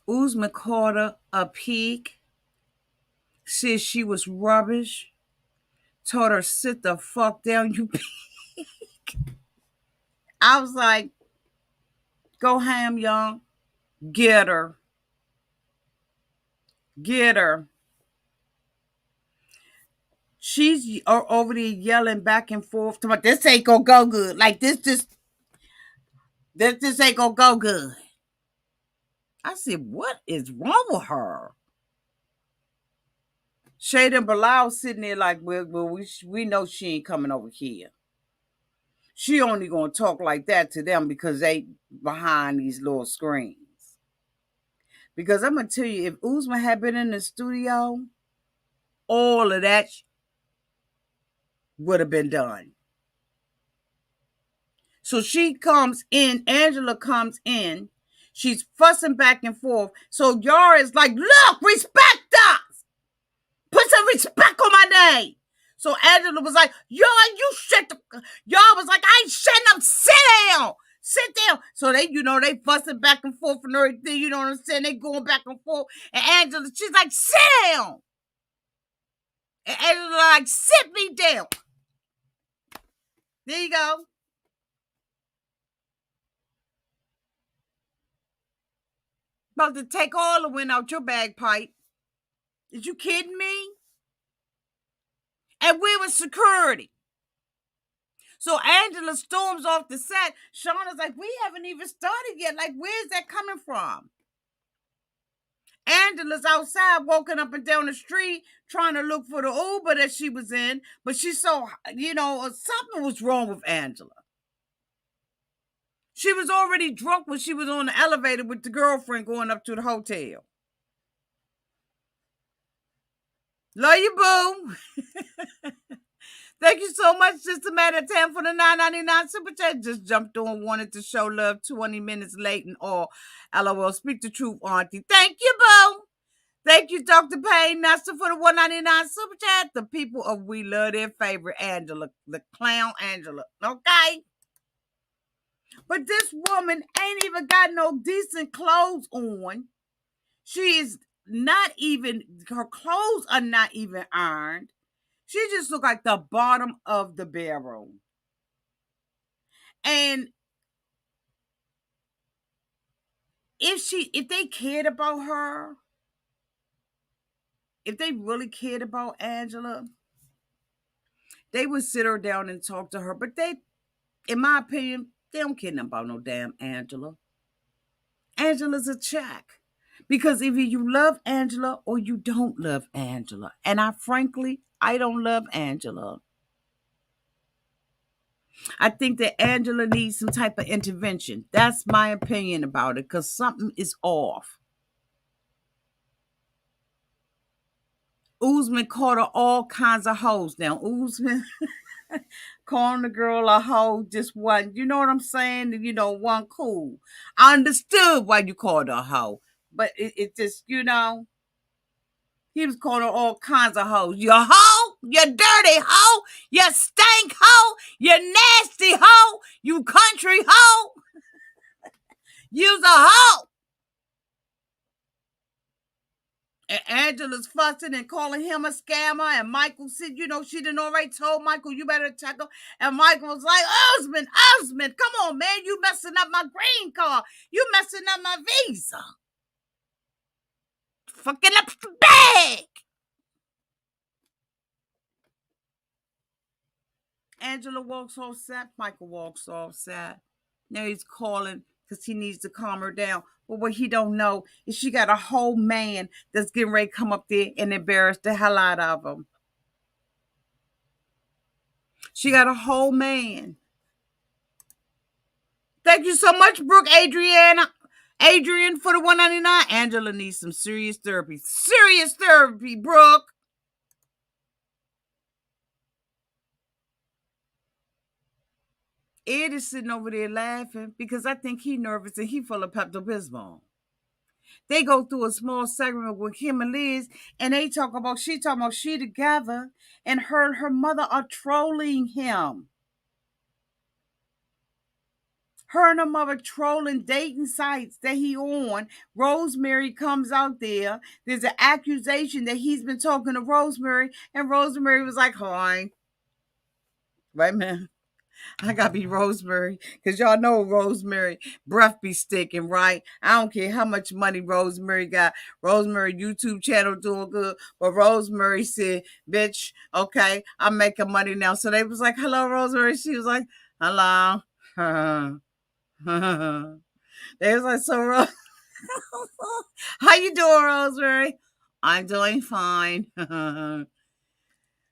A: Uzma called her a pig, said she was rubbish, told her sit the fuck down, you pig. I was like, go ham, y'all. Get her. Get her. She's over there yelling back and forth. This ain't gonna go good. Like this ain't gonna go good. I said, what is wrong with her? Shade and Bilal sitting there like, well, we know she ain't coming over here. She only gonna talk like that to them because they behind these little screens. Because I'm gonna tell you, if Uzma had been in the studio, all of that would have been done. So she comes in, Angela comes in, she's fussing back and forth. So Yara is like, look, respect us. Put some respect on my name. So Angela was like, yo, you shut the... Y'all was like, I ain't shutting up. Sit down. Sit down. So they, they fussing back and forth and everything. You know what I'm saying? They going back and forth. And Angela, she's like, sit down. And Angela like, sit me down. There you go. About to take all the wind out your bagpipe. Is you kidding me? And we were security. So Angela storms off the set. Shauna's like, we haven't even started yet. Like, where's that coming from? Angela's outside walking up and down the street trying to look for the Uber that she was in. But she saw, something was wrong with Angela. She was already drunk when she was on the elevator with the girlfriend going up to the hotel. Love you, boo. Thank you so much, Sister Matter 10 for the $9.99 super chat. Just jumped on, wanted to show love 20 minutes late and all. LOL, speak the truth, Auntie. Thank you, boo. Thank you, Dr. Payne Nestor, for the $1.99 super chat. The people of We Love Their favorite Angela, the clown Angela. Okay? But this woman ain't even got no decent clothes on. She is not even, her clothes are not even ironed. She just looked like the bottom of the barrel. And if they cared about her, if they really cared about Angela, they would sit her down and talk to her. But they, in my opinion, they don't care nothing about no damn Angela. Angela's a check. Because either you love Angela or you don't love Angela. And I don't love Angela. I think that Angela needs some type of intervention. That's my opinion about it, because something is off. Usman called her all kinds of hoes. Now, Usman calling the girl a hoe just wasn't, you know what I'm saying? One cool. I understood why you called her a hoe, but it just, he was calling her all kinds of hoes. You hoe, you dirty hoe, you stank hoe, you nasty hoe, you country hoe. You's a hoe. And Angela's fussing and calling him a scammer. And Michael said, she done already told Michael, you better check him. And Michael was like, Osmond, come on, man. You messing up my green card. You messing up my visa. Fucking up the bag. Angela walks off set. Michael walks off set. Now he's calling because he needs to calm her down. But what he don't know is she got a whole man that's getting ready to come up there and embarrass the hell out of him. She got a whole man. Thank you so much, Brooke Adrian for the $1.99. Angela needs some serious therapy. Serious therapy, Brooke. Ed is sitting over there laughing because I think he's nervous and he full of Pepto-Bismol. They go through a small segment with him and Liz, and she talking about she together, and her and her mother are trolling him. Her and her mother trolling dating sites that he on. Rosemary comes out there. There's an accusation that he's been talking to Rosemary, and Rosemary was like, hi. Right, man? I gotta be Rosemary, because y'all know Rosemary breath be sticking, right? I don't care how much money Rosemary got. Rosemary YouTube channel doing good, but Rosemary said, bitch, okay, I'm making money now. So they was like, hello, Rosemary. She was like, hello. They was like, so how you doing, Rosemary? I'm doing fine.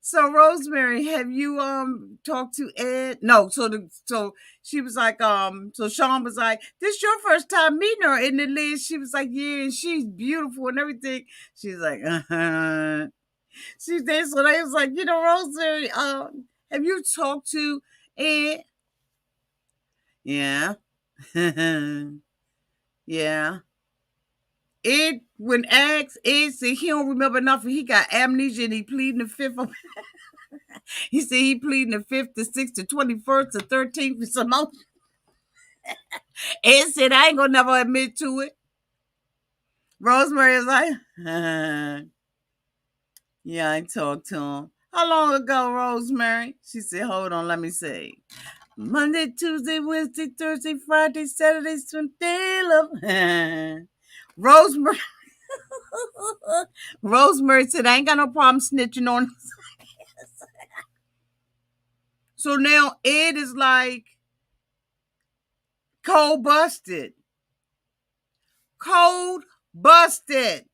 A: So Rosemary, have you talked to Ed? No, so she was like, so Sean was like, this your first time meeting her, and then Liz, she was like, yeah, and she's beautiful and everything. She's like, She's there, so they was like, Rosemary, have you talked to Ed? Yeah. Yeah. Ed, when asked, Ed said he don't remember nothing. He got amnesia and he pleading the fifth. He said he pleading the 5th, the 6th, the 21st, the 13th, and some more. Ed said, I ain't gonna never admit to it. Rosemary is like, yeah, I talked to him. How long ago, Rosemary? She said, hold on, let me see. Monday, Tuesday, Wednesday, Thursday, Friday, Saturday, Sunday, love. Rosemary. Rosemary said, I ain't got no problem snitching on. So now Ed is like, cold busted. Cold busted.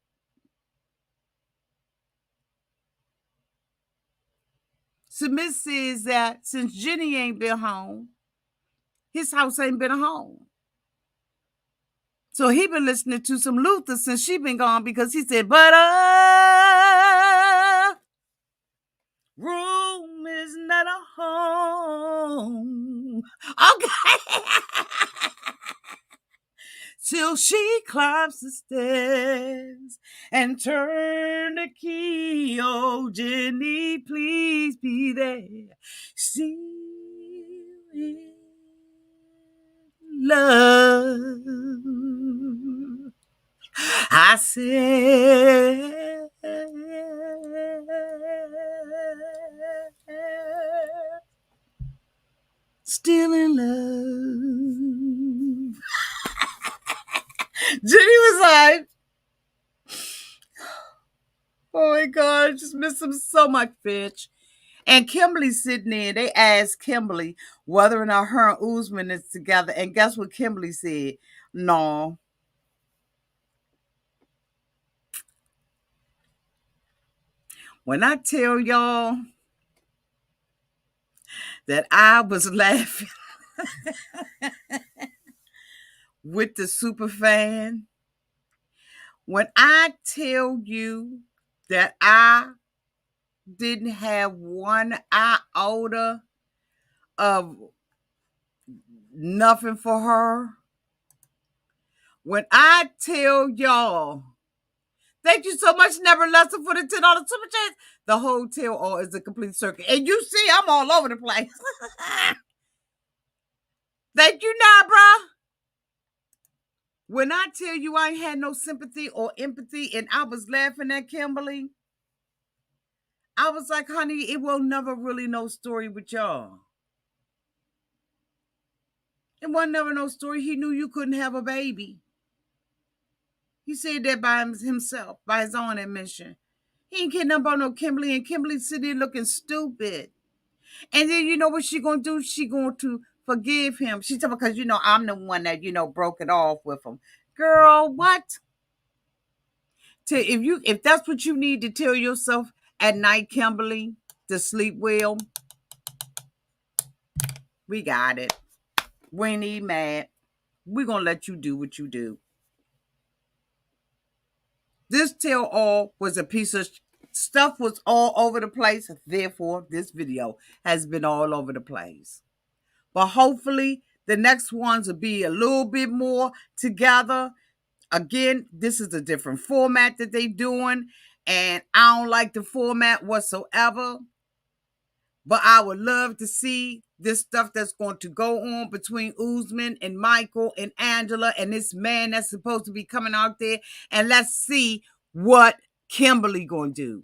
A: Smith says that since Jenny ain't been home, his house ain't been a home. So he been listening to some Luther since she been gone because he said, but room is not a home. Okay. Till she climbs the stairs and turn the key. Oh, Jenny, please be there. Still in love. I said, still in love. Jenny was like, oh my God, I just miss him so much, bitch. And Kimberly's sitting there. They asked Kimberly whether or not her and Usman is together. And guess what Kimberly said? No. When I tell y'all that I was laughing with the super fan, when I tell you that I didn't have one iota of nothing for her, when I tell y'all, thank you so much, Never Lesson, for the $10 super chat. The hotel all is a complete circuit. And you see, I'm all over the place. Thank you, Nabra. When I tell you I ain't had no sympathy or empathy and I was laughing at Kimberly, I was like, honey, it will never really no story with y'all. It wasn't never no story. He knew you couldn't have a baby. He said that by himself, by his own admission. He ain't kidding about no Kimberly, and Kimberly sitting there looking stupid. And then you know what she gonna do? She going to forgive him. She said, because I'm the one that broke it off with him. Girl, what? If that's what you need to tell yourself at night, Kimberly, to sleep well, we got it. We ain't even mad. We're gonna let you do what you do. This tell all was a piece of stuff was all over the place. Therefore, this video has been all over the place. But hopefully, the next ones will be a little bit more together. Again, this is a different format that they doing, and I don't like the format whatsoever. But I would love to see this stuff that's going to go on between Usman and Michael and Angela and this man that's supposed to be coming out there. And let's see what Kimberly going to do.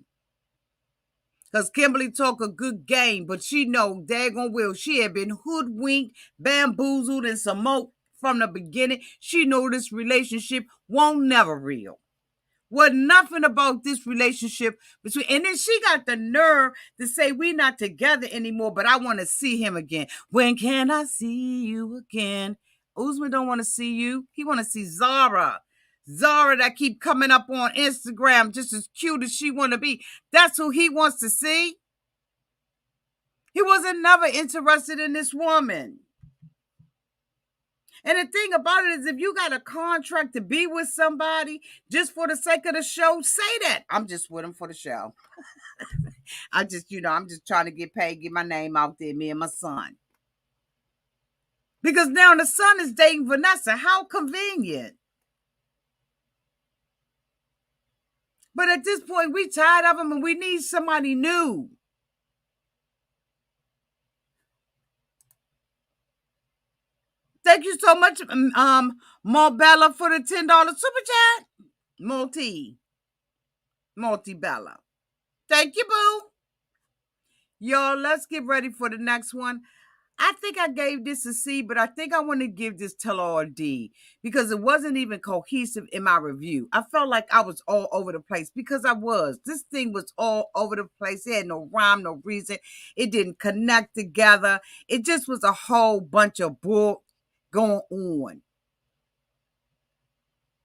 A: Because Kimberly talk a good game, but she know daggone well she had been hoodwinked, bamboozled, and some more from the beginning. She know this relationship won't never real. What nothing about this relationship between, and then she got the nerve to say we not together anymore, but I want to see him again. When can I see you again? Usman don't want to see you. He want to see Zara. Zara that keep coming up on Instagram just as cute as she want to be. That's who he wants to see. He wasn't never interested in this woman. And the thing about it is, if you got a contract to be with somebody just for the sake of the show, say that. I'm just with him for the show. I'm just trying to get paid, get my name out there, me and my son. Because now the son is dating Vanessa. How convenient. But at this point, we tired of him and we need somebody new. Thank you so much, Marbella, for the $10 super chat. Multi-Bella. Thank you, boo. Y'all, let's get ready for the next one. I think I gave this a C, but I think I want to give this tell-all a D because it wasn't even cohesive in my review. I felt like I was all over the place because I was. This thing was all over the place. It had no rhyme, no reason. It didn't connect together. It just was a whole bunch of bull going on.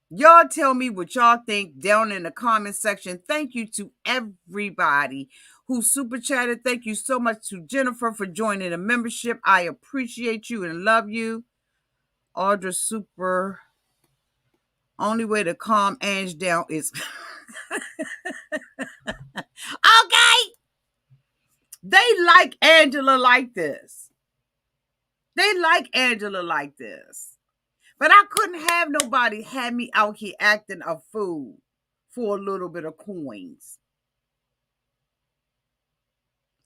A: Y'all tell me what y'all think down in the comment section. Thank you to everybody who super chatted. Thank you so much to Jennifer for joining the membership. I appreciate you and love you. Audra super. Only way to calm Ange down is okay. They like Angela like this. They like Angela like this. But I couldn't have nobody have me out here acting a fool for a little bit of coins.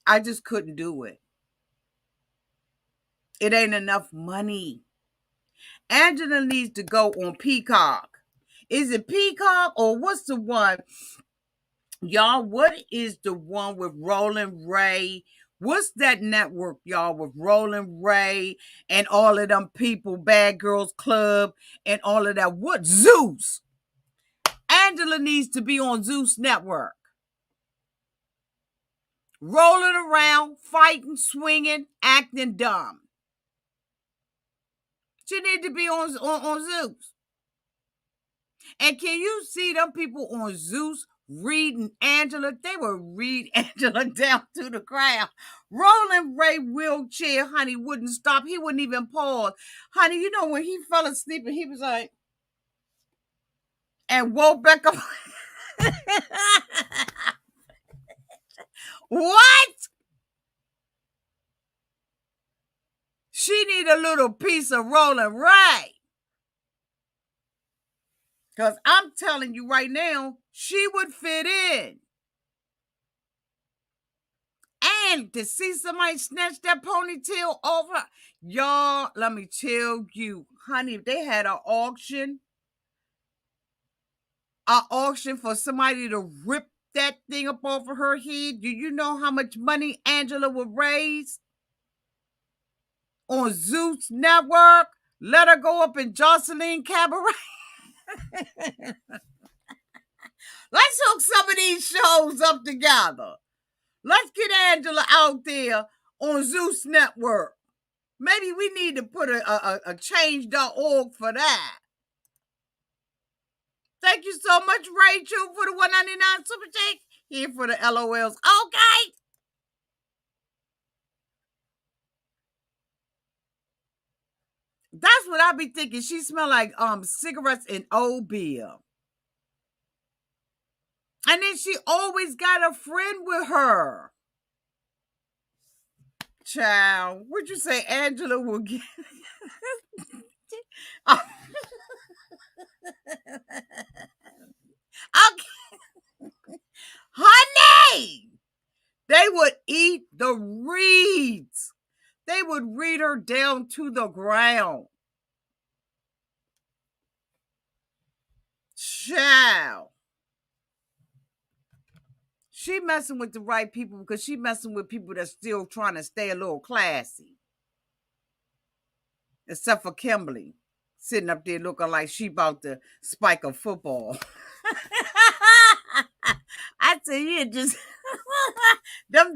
A: I just couldn't do it. It ain't enough money. Angela needs to go on Peacock. Is it Peacock or what's the one? Y'all, what is the one with Roland Ray? What's that network, y'all, with Roland Ray and all of them people, Bad Girls Club and all of that? What? Zeus. Angela needs to be on Zeus Network. Rolling around, fighting, swinging, acting dumb. She need to be on Zeus. And can you see them people on Zeus reading Angela? They will read Angela down to the ground. Roland Ray wheelchair, honey, wouldn't stop. He wouldn't even pause. Honey, you know when he fell asleep and he was like, and woke back up. What? She need a little piece of Roland Ray. Because I'm telling you right now, she would fit in. And to see somebody snatch that ponytail over, y'all, let me tell you, honey, if they had an auction for somebody to rip that thing up off of her head, do you know how much money Angela would raise? On Zeus Network, let her go up in Jocelyn Cabaret. Let's hook some of these shows up together. Let's get Angela out there on Zeus Network. Maybe we need to put a change.org for that. Thank you so much, Rachel, for the $1.99 super chat. Here for the LOLs. Okay. That's what I be thinking. She smell like cigarettes and old beer. And then she always got a friend with her. Child, would you say Angela will get? Okay. Honey, they would eat the reeds. They would read her down to the ground. Child. She messing with the right people because she messing with people that's still trying to stay a little classy. Except for Kimberly, sitting up there looking like she about to spike a football. I tell you, just them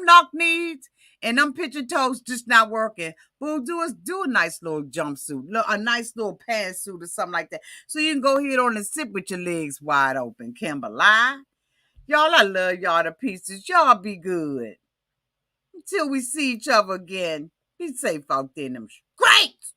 A: knock knees and them pitcher toes just not working. Boo, do a nice little jumpsuit, a nice little pantsuit or something like that, so you can go ahead on and sit with your legs wide open. Kimberly, y'all, I love y'all to pieces. Y'all be good until we see each other again. Be safe out there in them streets.